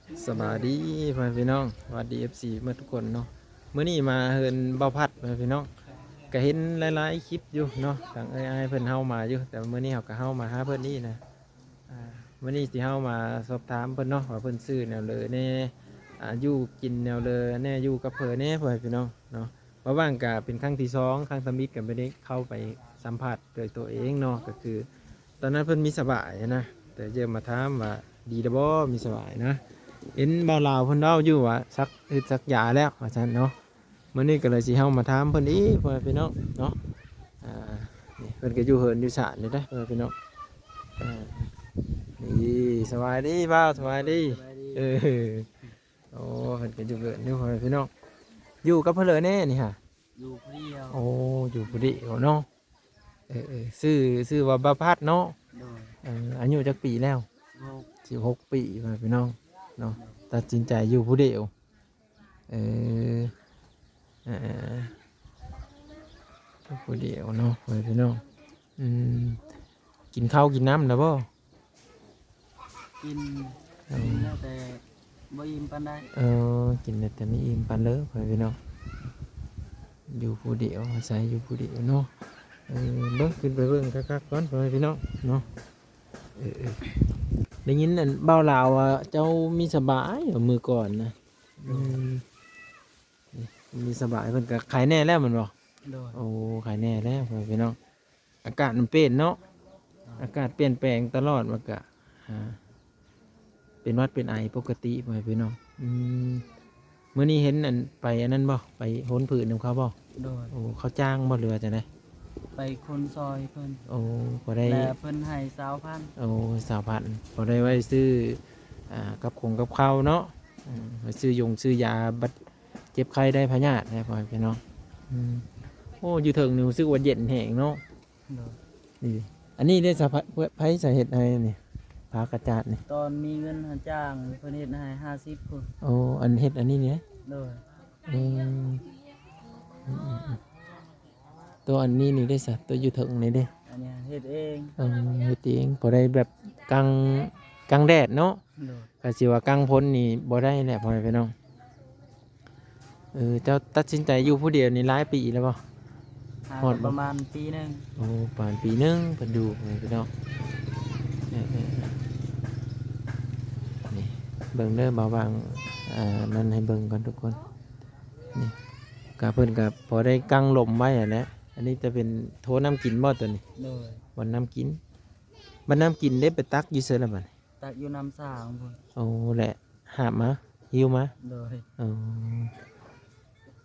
สวัสดีพ่อพี่น้องสวัสดี FC เมื่อทุกคนเนาะมื้อนี้มาเฮินเบาพัดพ่อพี่น้องก็เห็นหลายๆคลิปอยู่เนาะทางAI เพิ่นเฮามาอยู่แต่มื้อนี้เฮาก็เฮามาหาเพิ่นนี่นะอ่ามื้อนี้สิเฮามาสอบถามเพิ่นเนาะว่าเพิ่นซื้อแนวเลยแน่อยู่กินแนวเลยแน่อยู่กับเพิ่นแน่พ่อพี่น้องเนาะเพราะว่างก็เป็นครั้งที่สองครั้งทำมิตรก็ไม่ได้เข้าไปสัมผัสโดยตัวเองเนาะก็คือตอนนั้นเพิ่นมีสบายนะแต่เจอมาถามว่าดีเด้อบ่มีสบายนะ เห็นบ่าวลาวเพิ่นเล่าอยู่ว่าสักยาแล้วว่าซั่นเนาะมื้อนี้ก็เลยสิเฮามาถามเพิ่นอีกพ่อพี่น้องเนาะอ่านี่เพิ่นก็อยู่เฮินอยู่ศาลนี่เด้อพ่อพี่น้องอ่านี่สบายดีบ่าวสบายดีสบายดีเออโอ้เพิ่นก็อยู่เฮินอยู่พ่อพี่น้องอยู่กับเพิ่นเลยแน่นี่ฮะอยู่ผู้เดียวโอ้อยู่พุ่นดิเนาะชื่อว่าบ่าวพัดเนาะโดยอายุจักปีแล้วโรค16ปีพ่อพี่น้องเนาะโดยตัดสินใจอยู่ผู้เดียวเออ อ่าผู้เดียวเนาะไปพี่น้องอืมกินข้าวกินน้ำแล้วบ่กินเอกินอแล้วแต่บ่อิ่มปานใดกินแต่ไม่อิ่มปานเลยไปพี่น้องอยู่ผู้เดียวอาศัยอยู่ผู้เดียวเนาะเบิ่งขึ้นไปเบิ่งคักๆก่อนไปพี่น้องเนาะได้ยินอันเบ้าลาวว่าเจ้ามีสบายเหรอมือก่อนนะอืมมีสบายเพิ่นก็ขายแน่แล้วแมันบ่โดยโอ้ขายแน่แล้วไปพี่น้องอากาศมันเปลี่ยนเนาะ อากาศเปลี่ยนแปลงตลอดมันก็อ่าเป็นหวัดเป็นไอปกติไปพี่น้องเมื่อนี้เห็นอันไปอันนั้นบ่ไปโหนผืนของเขาบ่โดยโอ้เขาจ้างบ่เรือจะได้ไปคนซอยเพิ่นโอ้พอได้และเพิ่นให้20,000โอ้3,000พอได้ไว้ซื้อกับคงกับข้าวเนาะไว้ซื้อยาบัดเจ็บไข้ได้พยาธิได้พอพี่น้องโอ้อยู่เถิงนี่รู้สึกว่าเย็นแห้งเนาะโดยนี่อันนี้ได้สะพไผสาเหตุอะไรนี่พากระจาดนี่ ตอนมีเงินหาจ้างเพิ่นเฮ็ดให้50พุ่นโอ้อันเฮ็ดอันนี้เนี่ยโดยเออตัวอันนี้นี่ได้สัตัวอยู่ถึงนี่เด้อันเนี้ยเฮ็ดเอง เฮ็ดเองพอได้แบบกลางกลางแดดเนาะโดยก็สิว่ากลางพ้นนี่บ่ได้แหละพ่อแม่พี่น้องเจ้าตัดสินใจอยู่ผู้เดียวนี่หลายปีแล้วบ่หาฮอดบ่ประมาณปีหนึงโอ้ประมาณปีหนึงเพิ่นอยู่พ่อแม่พี่น้องเออนี่เบิ่งเด้อบ่าวบางนั่นให้เบิ่งก่อนทุกคนนี่ก็เพิ่นก็พอได้กังลมไว้อะแหละอันนี้จะเป็นโถน้ำกินบ่ตัวนี้ โดยวันน้ำกินวันน้ำกินได้ไปตักอยูเซอร์ละบัดตักอยู่น้ำสางพุ่นโอ้แหละหาบมาหิวมาโดยโอ้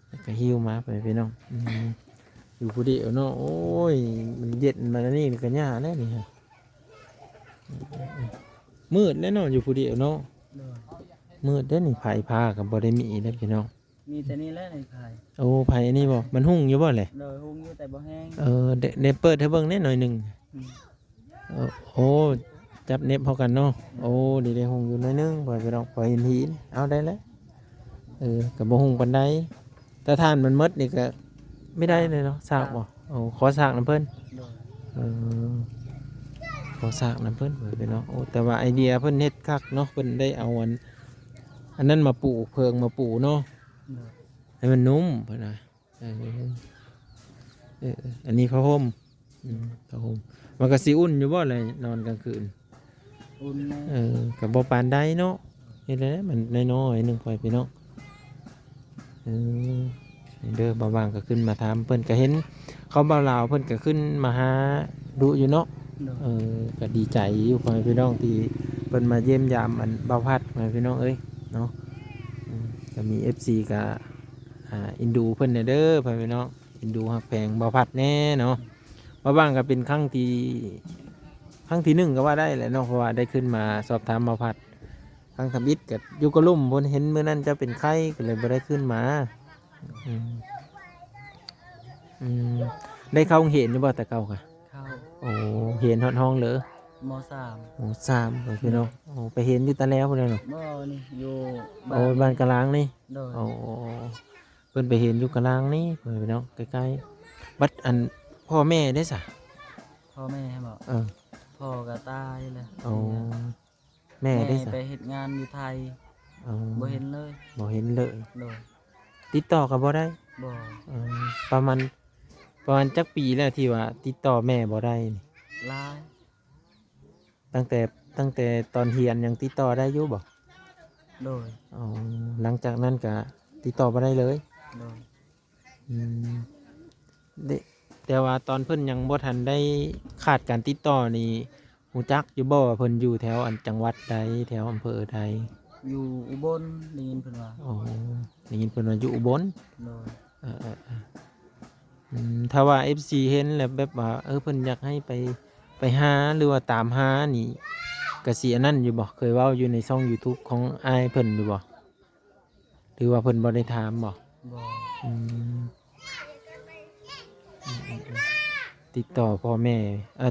แล้วก็หิวมาไปพี่น้องอยู่ผู้เดียวเนาะโอ้ยมันเย็นมาแล้วนี่ก็ยากแล้วนี่ฮะมืดแล้วเนาะอยู่ผู้เดียวเนาะโดยมืดเด้อนี่ไผพากับบ่ได้มีเด้อพี่น้องมีแต่นี่แหละในไผโอ้ไผอันนี้บ่มันหุ่งอยู่บ่แหละโดยหุงอยู่แต่บ่แห้งเดเปิดให้เบิ่งแหน่หน่อยหนึงอืมโอ้จับเน็บเฮากันเนาะโอ้ดีได้หุ่งอยู่หน่อยหนึงบ่พี่น้องพอเห็นหินเอาได้แล้วกับบ่หุ่งปานใดแต่ทานมันหมดนี่ก็ไม่ได้เลยเนาะสากบ่โอ้ขอสากน้ำเพิ่นโดยเออขอสากน้ำเพิ่นไปเนาะโอ้แต่ว่าไอเดียเพิ่นเฮ็ดคักเนาะเพิ่นได้เอาอันนั้นมาปลูกเพิงมาปลูกเนาะโดยให้มันนุ่มเพิ่นน่ะอันนี้ผ้าห่มผ้าห่มมันก็สิอุ่นอยู่บ่เลยนอนกลางคืนอุ่นแน่ก็บ่ปานใดเนาะเฮ็ดได้มันน้อยๆหนึงไปพี่น้องเออเด้อบ่าวางก็ขึ้นมาถามเพิ่นก็เห็นเขาบ่าวลาวเพิ่นก็ขึ้นมาหาดูอยู่เนาะโดยก็ดีใจอยู่พ่อแม่พี่น้องที่เพิ่นมาเยี่ยมยามอันบ่าวพัดพ่อแม่พี่น้องเอ้ยเนาะก็มี FC ก็อินดูเพิ่นเด้อพ่อแม่พี่น้องอินดูฮักแพงบ่าวพัดแน่เนาะบ่าวางก็เป็นครั้งที่หนึ่งก็ว่าได้แหละเนาะเพราะว่าได้ขึ้นมาสอบถามบ่าวพัดครั้งทำอิฐก็อยู่กะลุ่มเพิ่นเห็นมื้อนั้นจะเป็นไข้ก็เลยบ่ได้ขึ้นมาอืมอืมได้เข้าโรงเรียนอยู่บ่แต่เก่าค่ะเข้าโอ้เรียนฮอดห้องเหรอมสามโอ้สามไปพี่น้องโอ้ไปเห็นอยู่ตาแล้วพุ่นน่ะเนาะบ่นี่อยู่โอ้บ้านกะลางนี่โดยโอ้เพิ่นไปเห็นอยู่กะลางนี่พี่น้องใกล้ๆบัดอันพ่อแม่ได้ซะพ่อแม่บอกเออพ่อก็ตายแล้วโอ้แม่แม่ได้ซะไปเฮ็ดงานอยู่ไทยโ อ๋อ บ่เห็นเลย บ่เห็นเลย โดย ติดต่อก็บ่ได้ บ่ อ๋อประมาณจักปีแล้วที่ว่าติดต่อแม่บ่ได้นี่ หลาย ตั้งแต่ตอนเรียนยังติดต่อได้อยู่บ่ โดย อ๋อหลังจากนั้นก็ติดต่อบ่ได้เลย โดย อืมเดแต่ว่าตอนเพิ่นยังบ่ทันได้ขาดการติดต่อนี่ฮู้จักอยู่บ่ว่าเพิ่นอยู่แถวอันจังหวัดใดแถวอำเภอใด อยู่อุบลได้ยินเพิ่นว่า อ๋อได้ยินเพิ่นว่าอยู่อุบล โดย เออถ้าว่า FC เห็นแล้วแบบว่าเพิ่นอยากให้ไปหาหรือว่าตามหานี่ก็สิอันนั้นอยู่บ่เคยเว้าอยู่ในช่อง YouTube ของอ้ายเพิ่นอยู่บ่หรือว่าเพิ่นบ่ได้ถามบ่ บ่ อืมติดต่อพ่อแม่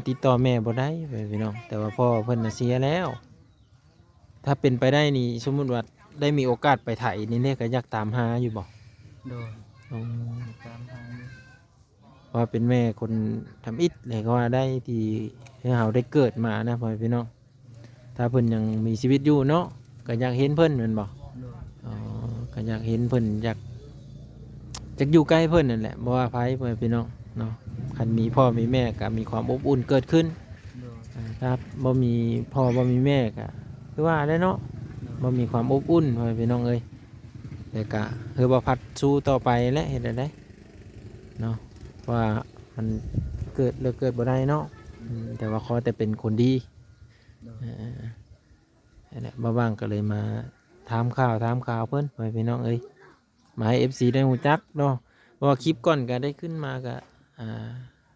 ติดต่อแม่บ่ได้พี่น้องแต่ว่าพ่อเพิ่นน่ะเสียแล้ว ถ้าเป็นไปได้นี่สมมุติว่าได้มีโอกาสไปไถนี่เนี่ยก็อยากตามหาอยู่บ่ โดย อ๋อ ตามทางอยู่ เพราะว่าเป็นแม่คนทำอิฐเลยก็ว่าได้ที่เราได้เกิดมานะพ่อพี่น้องถ้าเพิ่นยังมีชีวิตอยู่เนาะก็อยากเห็นเพิ่นแม่นบ่ โดย อ๋อก็อยากเห็นเพิ่นอยากอยู่ใกล้เพิ่นนั่นแหละบ่ว่าไผพ่อพี่น้องเนาะคันมีพ่อมีแม่ก็มีความอบอุ่นเกิดขึ้น โดย ถ้าบ่มีพ่อบ่มีแม่ก็คือว่าได้เนาะบ่มีความอบอุ่นพ่อพี่น้องเอ้ยแต่ก็บ่พัดสู้ต่อไปและเฮ็ดได้เนาะว่ามันเกิดบ่ได้เนาะแต่ว่าขอแต่เป็นคนดี โดย นั่นแหละบ้างก็เลยมาถามข่าวเพิ่นพ่อพี่น้องเอ้ยมาให้ FC ได้ฮู้จักเนาะเพราะว่าคลิปก่อนก็ได้ขึ้นมาก็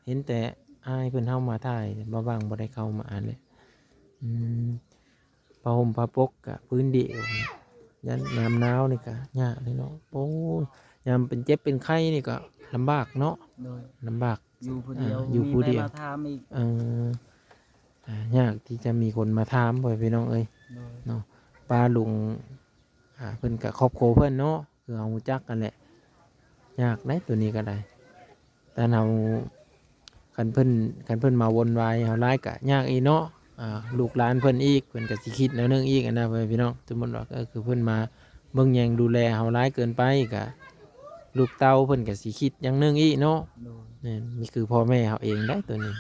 เห็นแต่อ้ายเพิ่นเฮามาถ่ายบ้างบ่ได้เข้ามาอ่านเลยผ้าห่มผ้าปกก็พื้นเดียวยันยามหนาวนี่ก็ยากเลยเนาะโอ้ยยามเป็นเจ็บเป็นไข้นี่ก็ลำบากเนาะ โดย ลำบาก อยู่ผู้เดียว อยู่ผู้เดียว มีไปมาถามอีก ยากที่จะมีคนมาถามพ่อพี่น้องเอ้ย โดย ป้าลุงเพิ่นกับครอบครัวเพิ่นเนาะคือเอารู้จักกันแหละยากได้ตัวนี้ก็ได้แต่เราคันเพิ่นมาวนวายเฮาหลายก็ยากอีกเนาะลูกหลานเพิ่นอีกเพิ่นก็สิคิดแนวนึงอีกอันนะพ่อพี่น้องสมมุติว่าก็คือเพิ่นมาเบิ่งแยงดูแลเฮาหลายเกินไปก็ลูกเต้าเพิ่นก็สิคิดอย่างนึงอีกเนาะ โดย นี่คือพ่อแม่เขาเองได้ตัวนี้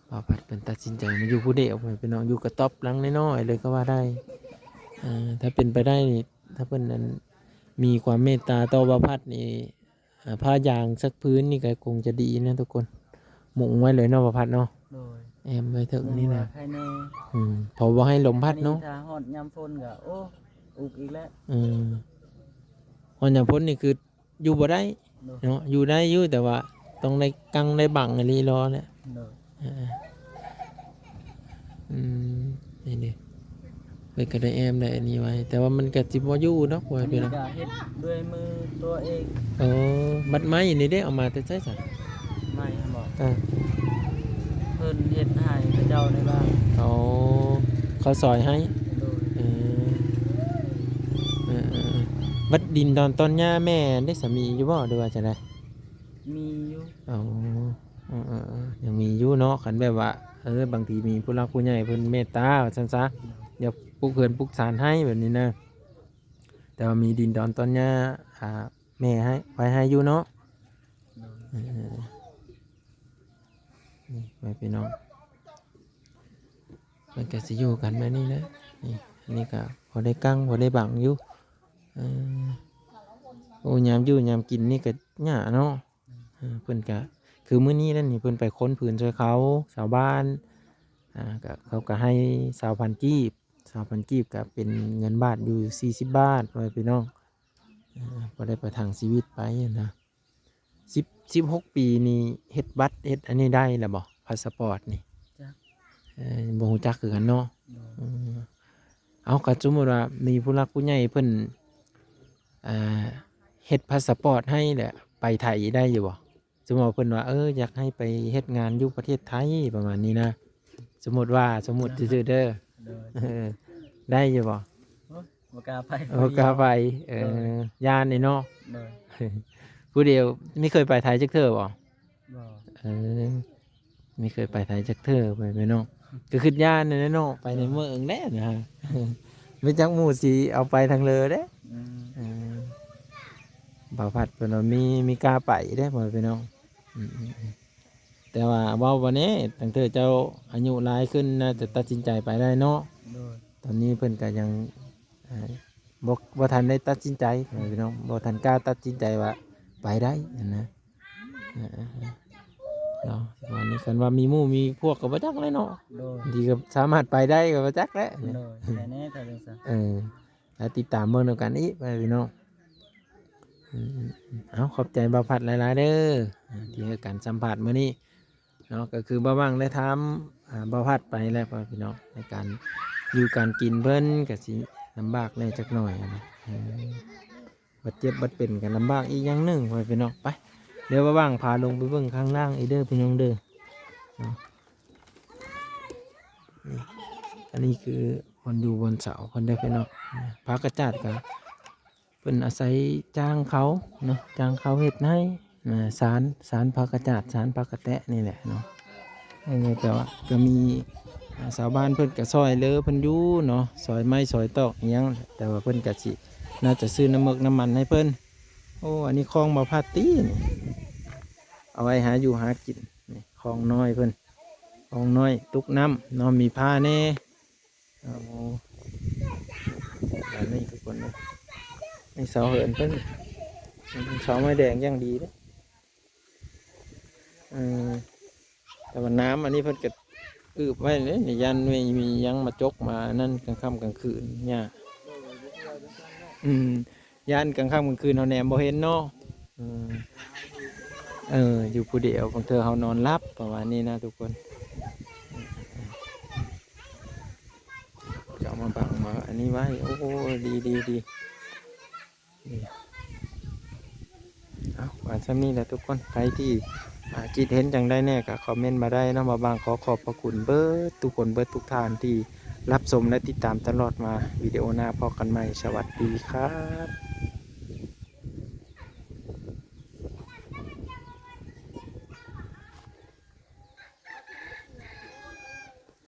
พ่อพัดเป็นตัดสินใจมาอยู่ผู้เดียวไปนอนอยู่กระต๊อบหลังน้อยๆเลยก็ว่าได้ถ้าเป็นไปได้นี่ถ้าเพิ่นนั้นมีความเมตตาต่อบ่าวพัดนี่ผ้ายางสักพื้นนี่ก็คงจะดีนะทุกคนหมุงไว้เลยเนาะบ่าวพัดเนาะ โดย แอมไว้ถึงนี่นะ ใครแน่ พอบ่ให้ลมพัดเนาะ ถ้าฮอดยามฝนก็โอ้อุกอีกแล้ว ฮอนอย่างพ้นนี่คืออยู่บ่ได้ โดย เนาะอยู่ได้อยู่แต่ว่าต้องได้กังได้บังอะไรรอแหละ โดย นี่นี่เพิ่นก็ได้แอมได้อันนี้ไว้แต่ว่ามันก็สิบ่อยู่เนาะว่า อัน พี่ นี้ น้อง ก็เฮ็ดด้วยมือตัวเอง บัดไม้นี่ได้เอามาแต่ใช้ซะ ไม่บอก อ่า เพิ่นเฮ็ดให้พระเจ้าในบ้าน เอาเขาซอยให้ โดย เออบัดดินตอนหญ้าแม่ได้สามีอยู่บ่หรือว่าจังได๋ มีอยู่ อ๋อยังมีอยู่เนาะคันแบบว่าบางทีมีผู้รักผู้ใหญ่เพิ่นเมตตาว่าซั่นซะเดี๋ยวปลูกเพิ่นปลูกสารให้แบบนี้นะแต่ว่ามีดินดอนตอนหญ้าแม่ให้ไว้ให้อยู่เนาะ โดย นี่ไว้พี่น้องมันก็สิอยู่กันแบบนี้นะนี่อันนี้ก็พอได้กั้งพอได้บังอยู่โอ้ยามอยู่ยามกินนี่ก็หญ้าเนาะเพิ่นก็คือมื้อนี้นั่นนี่เพิ่นไปค้นผืนช่วยเขาชาวบ้านก็เขาก็ให้20,000กีบก็เป็นเงินบาทอยู่40 บาทไว้พี่น้องพอได้ประทังชีวิตไปนะ16 ปีนี่เฮ็ดบัตรเฮ็ดอันนี้ได้แล้วบ่พาสปอร์ตนี่ จ้ะ บ่ฮู้จักคือกันเนาะ โดย เอาก็สมมุติว่ามีผู้หลักผู้ใหญ่เพิ่นเฮ็ดพาสปอร์ตให้แหละไปไทยได้อยู่บ่สมมุติว่าเพิ่นว่าอยากให้ไปเฮ็ดงานอยู่ประเทศไทยประมาณนี้นะสมมุติซื่อๆเด้อ โดย ได้อยู่บ่ บ่กล้าไป กล้าไปย่านนี่เนาะ โดย ผู้เดียวไม่เคยไปไทยจักเทื่อบ่ บ่ ไม่เคยไปไทยจักเทื่อไปเนาะก็คือย่านนี่เนาะไปในเมืองแน่นะ ไม่จักหมู่สิเอาไปทางเลยเด้ อืม เออบ่าวผัดเพิ่นว่ามีกล้าไปเด้พ่อพี่น้องอืมแต่ว่าเว้าวันนี้ตั้งแต่เจ้าอายุหลายขึ้นน่าจะตัดสินใจไปได้เนาะ โดย ตอนนี้เพิ่นก็ยังเอ่อบ่ทันได้ตัดสินใจพ่อพี่น้องบ่ทันกล้าตัดสินใจว่าไปได้นะเออเนาะวันนี้กันว่ามีหมู่มีพวกก็บ่จักเลยเนาะ โดย ดีก็สามารถไปได้ก็บ่จักแล้ว โดยแต่แน่ถ้าจังซั่น แล้วติดตามเบิ่งแล้วกันอีกไปพี่น้องเอาขอบใจบ่าวผัดหลายๆเด้อที่ให้การสัมผัสมื้อนี้เนาะก็คือบ่าวว่างได้ถามบ่าวผัดไปแล้วพ่อพี่น้องในการอยู่การกินเพิ่นก็สิลำบากแหน่จักหน่อยนะบัดเจ็บบัดเป็นกันลำบากอีกอย่างหนึงพ่อพี่น้องไปเดี๋ยวบ่าวว่างพาลงไปเบิ่งข้างล่างอีกเด้อพี่น้องเด้อเนาะนี่อันนี้คือคนอยู่บนเสาคนได้อพี่น้องพระกระจาดก็ เป็นอาศัยจ้างเขาเนาะจ้างเขาเฮ็ดให้สารผักกระจาดสารผักกระแตะนี่แหละเนาะแต่ว่าก็มีชาวบ้านเพิ่นก็ซอยเลอเพิ่นอยู่เนาะซอยไม้ซอยตอกอิหยังแต่ว่าเพิ่นก็สิน่าจะซื้อน้ำมึกน้ำมันให้เพิ่นโอ้อันนี้คลองบ่อพาตี้นี่เอาไว้หาอยู่หากินนี่คลองน้อยเพิ่นคลองน้อยตุกน้ำเนาะมีผ้าแน่โอ้แบบนี้ทุกคนเลย ในเสาเหินเพิ่นเสาไม้แดงอย่างดีเด้อแต่ว่าน้ำอันนี้เพิ่นก็อึบไว้เลยนี่ยันไม่มีหยังมาจกมานั่นกลางค่ำกลางคืนเนี่ยยันกลางค่ำกลางคืนเขาแนมบ่เห็นเนาะอยู่ผู้เดียวบางเธอเขานอนรับประมาณนี้นะทุกคนจะเอามาบังมาอันนี้ไว้โอ้โหดีนี่เอาว่าจะมีแหละทุกคนใครที่คิดเห็นจังได้แน่ก็คอมเมนต์มาได้นะมาบางขอขอบพระคุณเบิร์ดทุกคนเบิร์ดทุกท่านที่รับชมและติดตามตลอดมาวิดีโอหน้าพอกันใหม่สวัสดีครับ